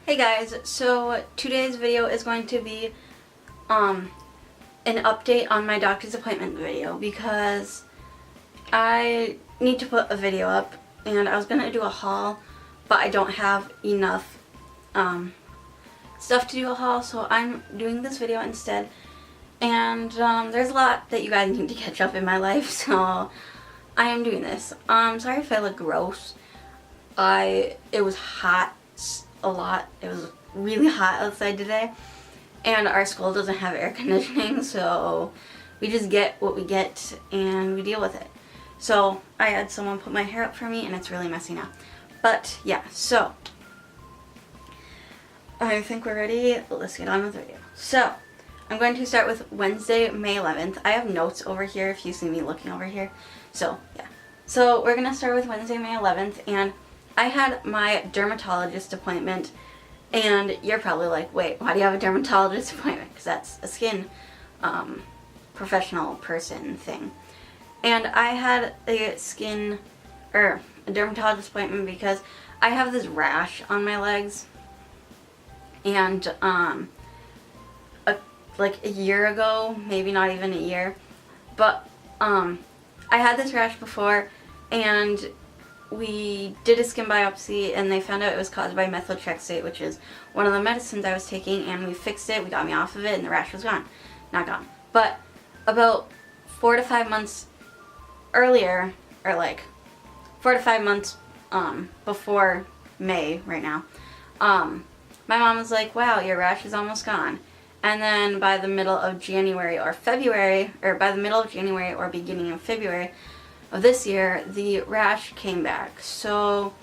Hey guys, so today's video is going to be an update on my doctor's appointment video because I need to put a video up and I was going to do a haul, but I don't have enough stuff to do a haul, so I'm doing this video instead. And there's a lot that you guys need to catch up in my life, so I am doing this. Sorry if I look gross. It was hot a lot. It was really hot outside today, and our school doesn't have air conditioning, so we just get what we get and we deal with it. So I had someone put my hair up for me and it's really messy now. But yeah, so I think we're ready. Let's get on with the video. So I'm going to start with Wednesday, May 11th. I have notes over here if you see me looking over here. So yeah. So we're going to start with Wednesday, May 11th, and I had my dermatologist appointment, and you're probably like, wait, why do you have a dermatologist appointment? Because that's a skin professional person thing. And I had a dermatologist appointment because I have this rash on my legs, and like a year ago, maybe not even a year, but I had this rash before, and we did a skin biopsy and they found out it was caused by methotrexate, which is one of the medicines I was taking, and we fixed it, we got me off of it, and the rash was gone. Not gone. But about 4 to 5 months earlier, or like 4 to 5 months before May right now, my mom was like, wow, your rash is almost gone. And then by the middle of January or February, or by the middle of January or beginning of February of this year, the rash came back. So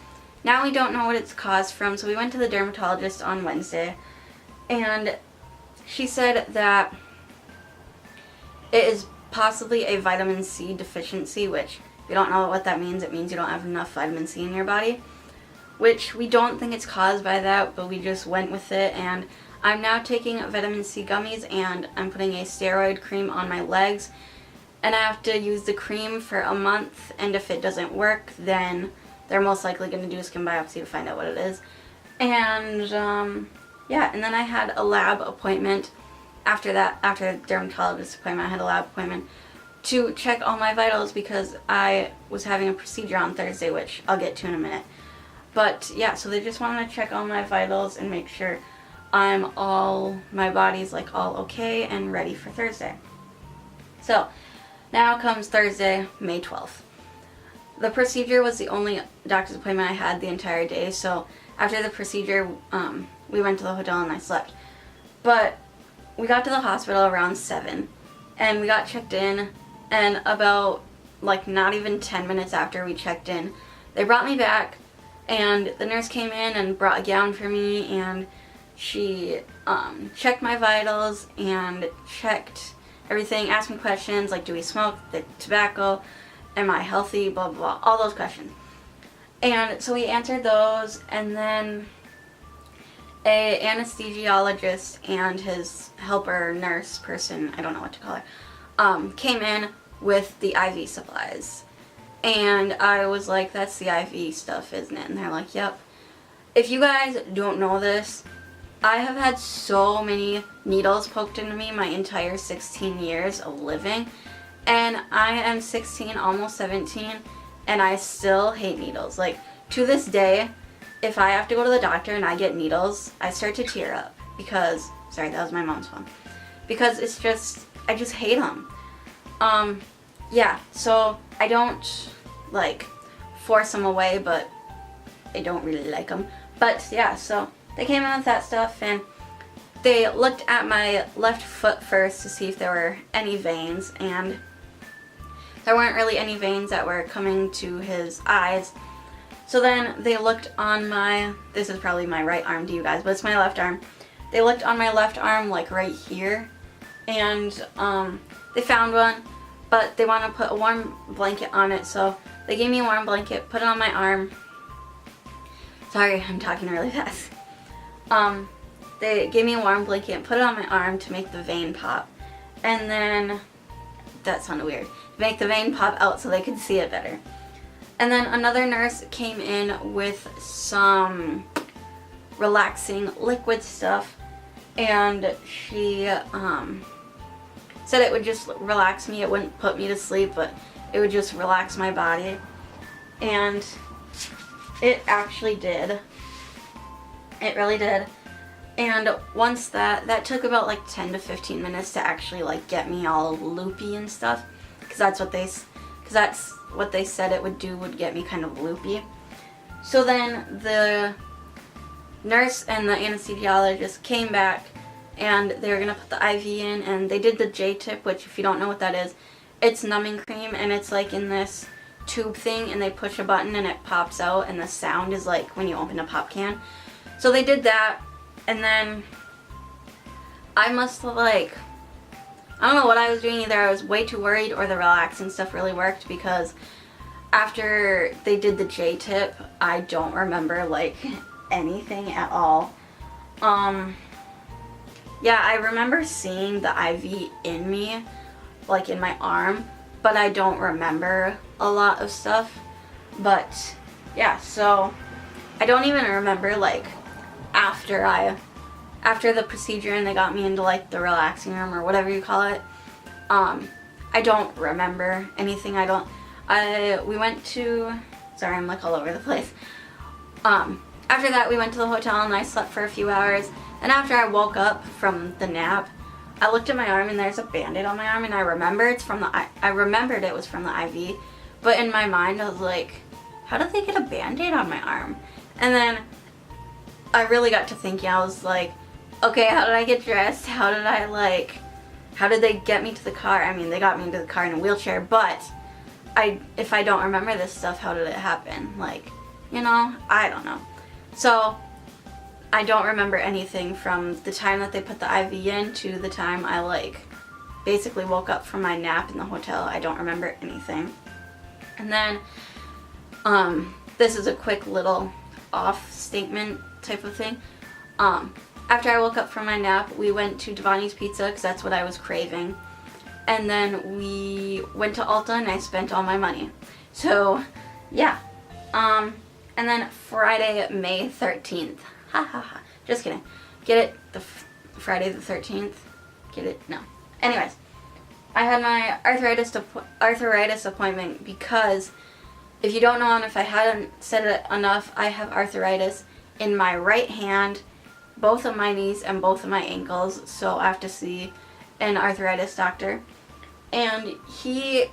now we don't know what it's caused from. So we went to the dermatologist on Wednesday, and she said that it is possibly a vitamin C deficiency, which if you don't know what that means, it means you don't have enough vitamin C in your body, which we don't think it's caused by that, but we just went with it. And I'm now taking vitamin C gummies, and I'm putting a steroid cream on my legs, and I have to use the cream for a month, and if it doesn't work, then they're most likely going to do a skin biopsy to find out what it is. And yeah, and then I had a lab appointment after that. After the dermatologist appointment, I had a lab appointment to check all my vitals because I was having a procedure on Thursday, which I'll get to in a minute. But yeah, so they just wanted to check all my vitals and make sure my body's like all okay and ready for Thursday. So now comes Thursday, May 12th. The procedure was the only doctor's appointment I had the entire day, so after the procedure, we went to the hotel and I slept. But we got to the hospital around 7, and we got checked in, and about like not even 10 minutes after we checked in, they brought me back, and the nurse came in and brought a gown for me, and she checked my vitals and checked everything, asked me questions like, do we smoke, the tobacco, am I healthy, blah, blah, blah, all those questions. And so we answered those, and then a anesthesiologist and his helper nurse person, I don't know what to call her, came in with the IV supplies. And I was like, that's the IV stuff, isn't it? And they're like, yep. If you guys don't know this, I have had so many needles poked into me my entire 16 years of living, and I am 16, almost 17, and I still hate needles. Like, to this day, if I have to go to the doctor and I get needles, I start to tear up because, sorry, that was my mom's phone, because it's just, I just hate them. Yeah, so I don't, like, force them away, but I don't really like them. But yeah, so they came in with that stuff, and they looked at my left foot first to see if there were any veins, and there weren't really any veins that were coming to his eyes. So then they looked on this is probably my right arm to you guys, but it's my left arm. They looked on my left arm, like right here, and they found one, but they want to put a warm blanket on it, so they gave me a warm blanket, put it on my arm. Sorry, I'm talking really fast. They gave me a warm blanket and put it on my arm to make the vein pop. And then, that sounded weird, make the vein pop out so they could see it better. And then another nurse came in with some relaxing liquid stuff, and she said it would just relax me. It wouldn't put me to sleep, but it would just relax my body. And it actually did. It really did. And once that took about like 10 to 15 minutes to actually like get me all loopy and stuff, because that's what they said it would do, would get me kind of loopy. So then the nurse and the anesthesiologist came back, and they were gonna put the IV in, and they did the J-tip, which if you don't know what that is, it's numbing cream, and it's like in this tube thing, and they push a button and it pops out, and the sound is like when you open a pop can. So they did that, and then I must have I don't know what I was doing. Either I was way too worried or the relaxing stuff really worked, because after they did the J-tip, I don't remember like anything at all. Yeah, I remember seeing the IV in me, like in my arm, but I don't remember a lot of stuff. But yeah, so I don't even remember like after the procedure and they got me into like the relaxing room or whatever you call it. I don't remember anything. We went to, sorry, I'm like all over the place. After that, we went to the hotel and I slept for a few hours. And after I woke up from the nap, I looked at my arm and there's a Band-Aid on my arm, and I remembered it was from the IV. But in my mind, I was like, how did they get a Band-Aid on my arm? And then I really got to thinking. I was like, okay, how did I get dressed? How did they get me to the car? I mean, they got me into the car in a wheelchair, but if I don't remember this stuff, how did it happen? Like, you know, I don't know. So I don't remember anything from the time that they put the IV in to the time I like basically woke up from my nap in the hotel. I don't remember anything. And then this is a quick little off statement type of thing. After I woke up from my nap, we went to Devani's Pizza because that's what I was craving. And then we went to Ulta and I spent all my money. So yeah. And then Friday, May 13th. Ha ha ha. Just kidding. Get it? Friday the 13th? Get it? No. Anyways, I had my arthritis appointment because if you don't know, and if I hadn't said it enough, I have arthritis in my right hand, both of my knees, and both of my ankles. So I have to see an arthritis doctor. And he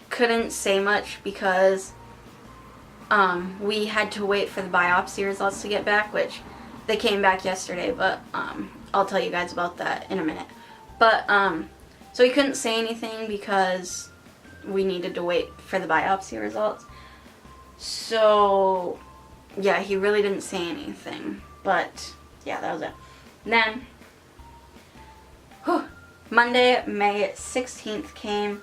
couldn't say much because we had to wait for the biopsy results to get back, which they came back yesterday, but I'll tell you guys about that in a minute. But so he couldn't say anything because we needed to wait for the biopsy results. So yeah, he really didn't say anything, but yeah, that was it. And then Monday, May 16th came,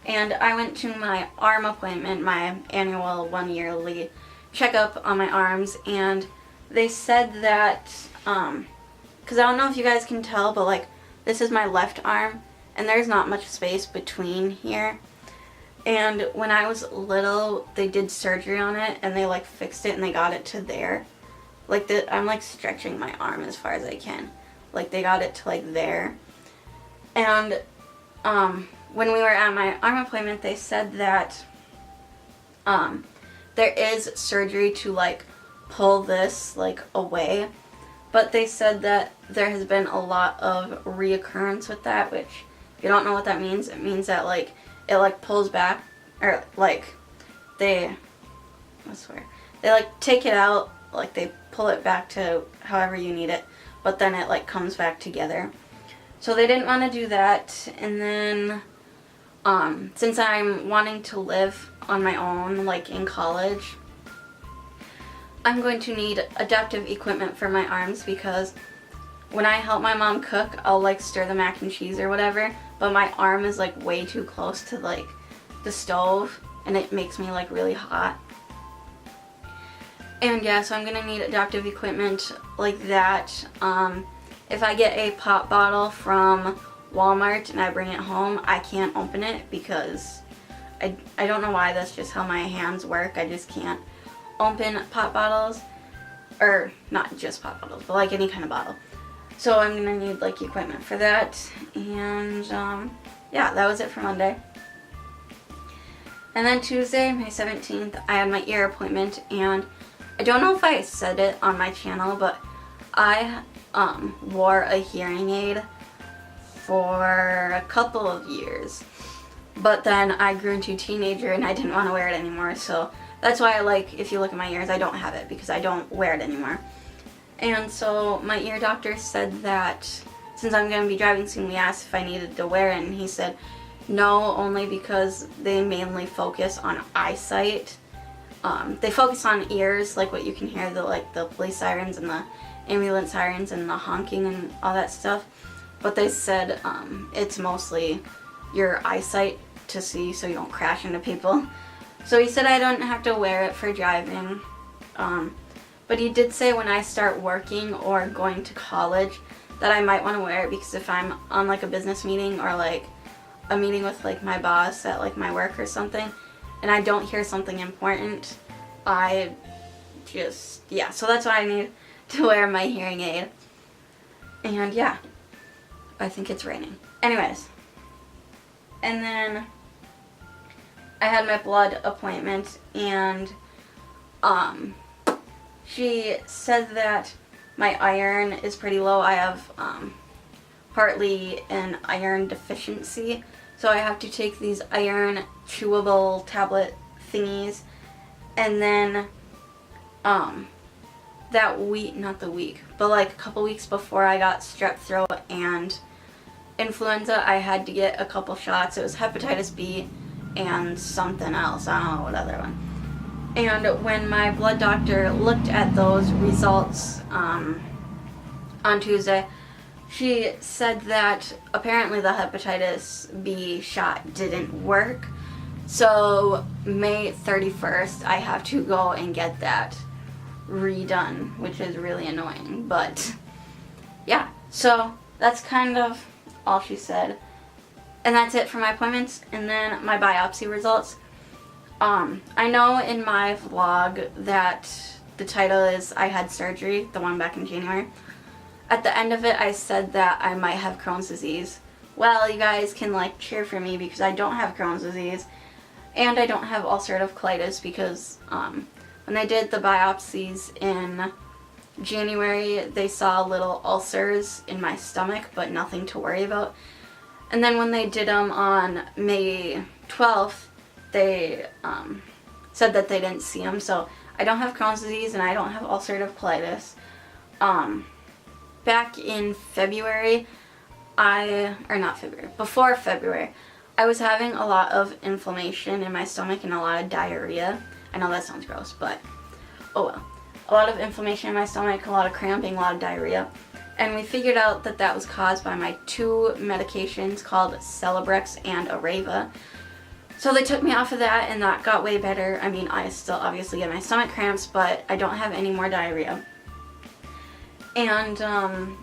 and I went to my arm appointment, my annual 1-yearly checkup on my arms, and they said that, because I don't know if you guys can tell, but like, this is my left arm, and there's not much space between here. And when I was little, they did surgery on it, and they like fixed it, and they got it to there. Like, I'm like stretching my arm as far as I can. Like, they got it to like there. And when we were at my arm appointment, they said that there is surgery to like pull this like away, but they said that there has been a lot of reoccurrence with that, which if you don't know what that means, it means that like it like pulls back, or like they like take it out, like they pull it back to however you need it, but then it like comes back together. So they didn't want to do that. And then since I'm wanting to live on my own, like in college, I'm going to need adaptive equipment for my arms, because when I help my mom cook, I'll like stir the mac and cheese or whatever, but my arm is like way too close to like the stove, and it makes me like really hot. And yeah, so I'm gonna need adaptive equipment like that. If I get a pop bottle from Walmart and I bring it home, I can't open it because I don't know why, that's just how my hands work. I just can't open pop bottles. or not just pop bottles, but like any kind of bottle. So I'm gonna need like equipment for that, and yeah, that was it for Monday. And then Tuesday, May 17th, I had my ear appointment, and I don't know if I said it on my channel, but I wore a hearing aid for a couple of years. But then I grew into a teenager and I didn't want to wear it anymore, so that's why if you look at my ears, I don't have it because I don't wear it anymore. And so my ear doctor said that since I'm going to be driving soon, we asked if I needed to wear it, and he said no, only because they mainly focus on eyesight. They focus on ears, like what you can hear, the police sirens and the ambulance sirens and the honking and all that stuff. But they said it's mostly your eyesight to see so you don't crash into people. So he said I don't have to wear it for driving. But he did say when I start working or going to college that I might want to wear it, because if I'm on like a business meeting or like a meeting with like my boss at like my work or something, and I don't hear something important, I just, yeah, so that's why I need to wear my hearing aid. And yeah, I think it's raining. Anyways, and then I had my blood appointment, and she said that my iron is pretty low. I have partly an iron deficiency, so I have to take these iron chewable tablet thingies, and then that week, not the week, but like a couple weeks before I got strep throat and influenza, I had to get a couple shots. It was hepatitis B and something else, I don't know what other one. And when my blood doctor looked at those results on Tuesday, she said that apparently the hepatitis B shot didn't work. So May 31st, I have to go and get that redone, which is really annoying. But yeah, so that's kind of all she said. And that's it for my appointments. And then my biopsy results. I know in my vlog that the title is I had surgery, the one back in January. At the end of it, I said that I might have Crohn's disease. Well, you guys can like cheer for me because I don't have Crohn's disease, and I don't have ulcerative colitis because when they did the biopsies in January, they saw little ulcers in my stomach, but nothing to worry about. And then when they did them on May 12th, they said that they didn't see them. So I don't have Crohn's disease and I don't have ulcerative colitis. Back in February, before February, I was having a lot of inflammation in my stomach and a lot of diarrhea. I know that sounds gross, but oh well. A lot of inflammation in my stomach, a lot of cramping, a lot of diarrhea. And we figured out that that was caused by my two medications called Celebrex and Areva. So they took me off of that, and that got way better. I mean, I still obviously get my stomach cramps, but I don't have any more diarrhea. And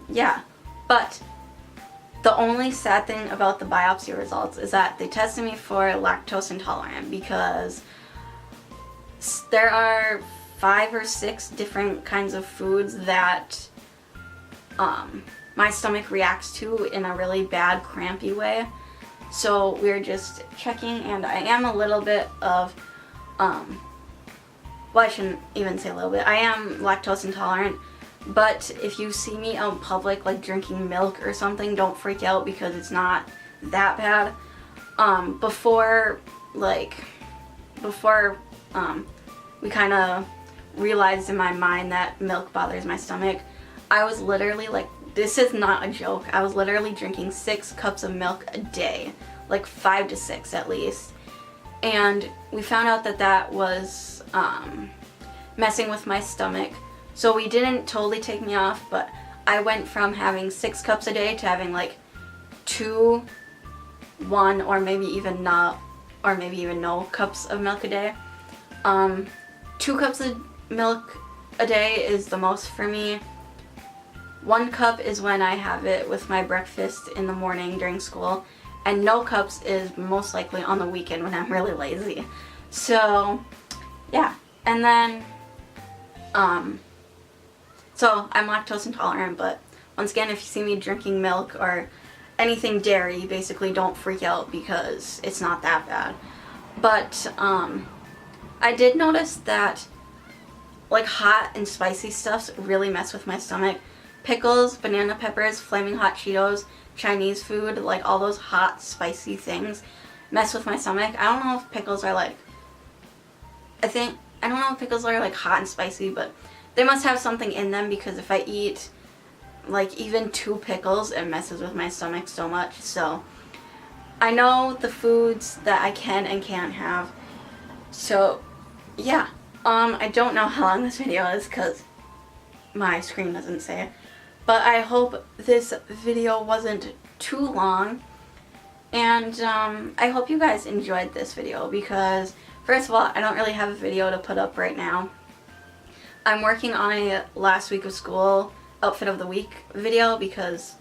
yeah, but the only sad thing about the biopsy results is that they tested me for lactose intolerant, because there are 5 or 6 different kinds of foods that my stomach reacts to in a really bad crampy way. So we're just checking, and I am a little bit of well, I shouldn't even say a little bit, I am lactose intolerant. But if you see me out in public like drinking milk or something, don't freak out because it's not that bad. Before we kind of realized in my mind that milk bothers my stomach, I was literally like, this is not a joke, I was literally drinking 6 cups of milk a day, like 5 to 6 at least. And we found out that that was messing with my stomach. So we didn't totally take me off, but I went from having 6 cups a day to having like 2, 1, or maybe even no cups of milk a day. 2 cups of milk a day is the most for me. 1 cup is when I have it with my breakfast in the morning during school, and no cups is most likely on the weekend when I'm really lazy. So yeah, and then So I'm lactose intolerant, but once again, if you see me drinking milk or anything dairy, basically don't freak out because it's not that bad. But I did notice that like hot and spicy stuffs really mess with my stomach. Pickles, banana peppers, flaming hot Cheetos, Chinese food, like all those hot spicy things mess with my stomach. I don't know if pickles are like, I don't know if pickles are like hot and spicy, but they must have something in them, because if I eat like even 2 pickles, it messes with my stomach so much. So I know the foods that I can and can't have. So yeah, I don't know how long this video is because my screen doesn't say it, but I hope this video wasn't too long, and I hope you guys enjoyed this video, because first of all, I don't really have a video to put up right now. I'm working on a last week of school outfit of the week video, because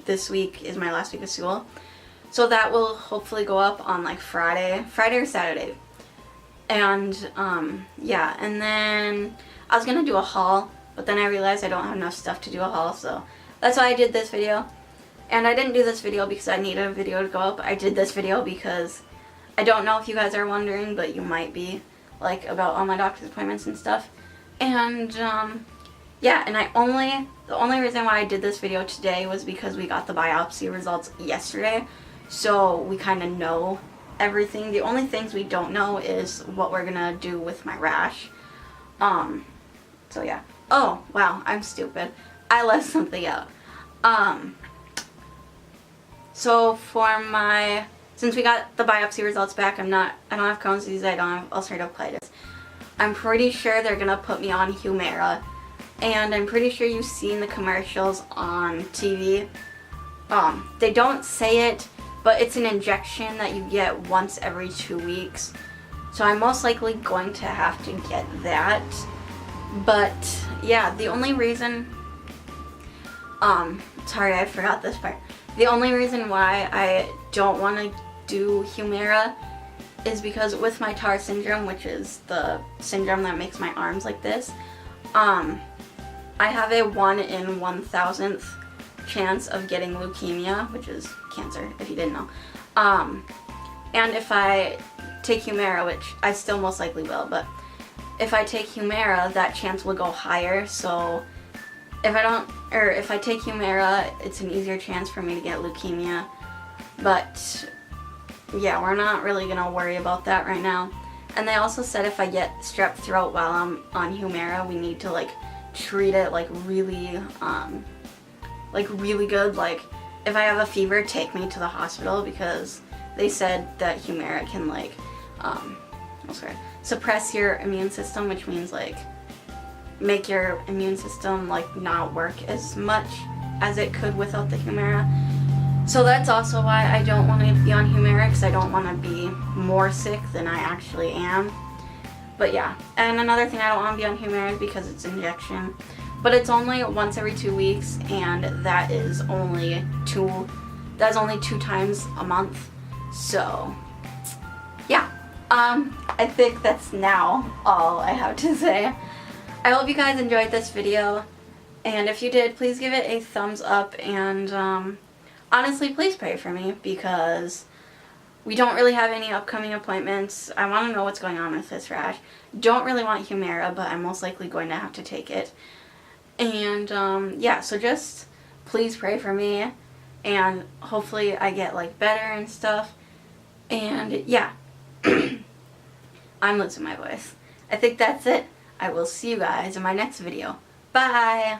this week is my last week of school. So that will hopefully go up on like Friday or Saturday. And yeah, and then I was gonna do a haul, but then I realized I don't have enough stuff to do a haul, so that's why I did this video. And I didn't do this video because I needed a video to go up. I did this video because I don't know if you guys are wondering, but you might be, like about all my doctor's appointments and stuff. And yeah, and the only reason why I did this video today was because we got the biopsy results yesterday, so we kind of know everything. The only things we don't know is what we're gonna do with my rash. So yeah. Oh wow, I'm stupid. I left something out. So for since we got the biopsy results back, I don't have Crohn's disease, I don't have ulcerative colitis. I'm pretty sure they're gonna put me on Humira, and I'm pretty sure you've seen the commercials on TV. They don't say it, but it's an injection that you get once every 2 weeks. So I'm most likely going to have to get that. But yeah, the only reason, sorry, I forgot this part. The only reason why I don't want to do Humira is because with my TAR syndrome, which is the syndrome that makes my arms like this, I have a 1 in 1,000th chance of getting leukemia, which is cancer, if you didn't know. And if I take Humira, which I still most likely will, but if I take Humira, that chance will go higher. So if I take Humira, it's an easier chance for me to get leukemia. But yeah, we're not really gonna worry about that right now. And they also said if I get strep throat while I'm on Humira, we need to like treat it like really good. Like if I have a fever, take me to the hospital, because they said that Humira can like suppress your immune system, which means like make your immune system like not work as much as it could without the Humira. So that's also why I don't want to be on Humira, because I don't want to be more sick than I actually am. But yeah, and another thing I don't want to be on Humira is because it's injection. But it's only once every 2 weeks, and that is only 2 times a month. So yeah, I think that's now all I have to say. I hope you guys enjoyed this video, and if you did, please give it a thumbs up, and honestly, please pray for me, because we don't really have any upcoming appointments. I want to know what's going on with this rash. Don't really want Humira, but I'm most likely going to have to take it. And yeah, so just please pray for me, and hopefully I get like better and stuff. And yeah, I'm losing my voice. I think that's it. I will see you guys in my next video. Bye!